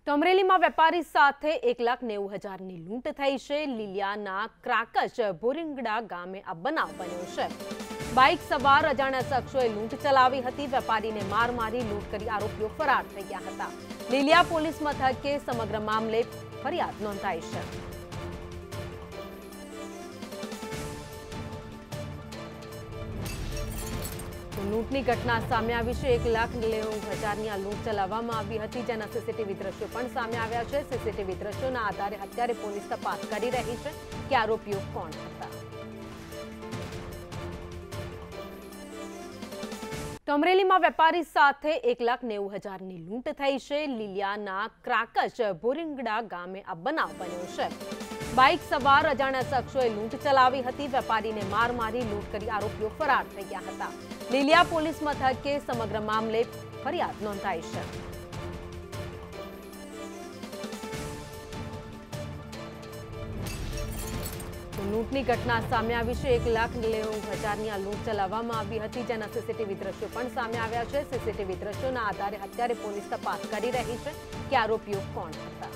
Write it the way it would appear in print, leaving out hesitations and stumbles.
તો અમરેલીમાં વેપારી સાથે 1,90,000ની લૂંટ થઈ છે। લીલિયાના ક્રાકચ બોરિંગડા ગામે આ બનાવ બન્યો છે। બાઇક સવાર અજાણ્યા શખ્સોએ લૂંટ ચલાવી હતી। વેપારીને માર મારી લૂંટ કરી આરોપીઓ ફરાર થઈ ગયા હતા। લીલિયા પોલીસ મથકે સમગ્ર મામલે ફરિયાદ નોંધાઈ છે। લૂંટની ઘટના સામે આવી છે। 1,90,000ની આ લૂંટ ચલાવવામાં આવી હતી, જેના સીસીટીવી દ્રશ્યો પણ સામે આવ્યા છે। સીસીટીવી દ્રશ્યોના આધારે અત્યારે પોલીસ તપાસ કરી રહી છે કે આરોપીઓ કોણ હતા। તો અમરેલીમાં વેપારી સાથે 1,90,000ની લૂંટ થઈ છે। લીલિયાના ક્રાકચ બોરિંગડા ગામે આ બનાવ બન્યો છે। બાઇક સવાર અજાણ્યા શખ્સોએ લૂંટ ચલાવી હતી। વેપારીને માર મારી લૂંટ કરી આરોપીઓ ફરાર થઈ ગયા હતા। લીલિયા પોલીસ મથકે સમગ્ર મામલે ફરિયાદ નોંધાઈ છે। લૂંટની ઘટના સામે આવી છે। 1,90,000ની આ લૂંટ ચલાવવામાં આવી હતી, જેના સીસીટીવી દ્રશ્યો પણ સામે આવ્યા છે। સીસીટીવી દ્રશ્યોના આધારે અત્યારે પોલીસ તપાસ કરી રહી છે કે આરોપીઓ કોણ હતા।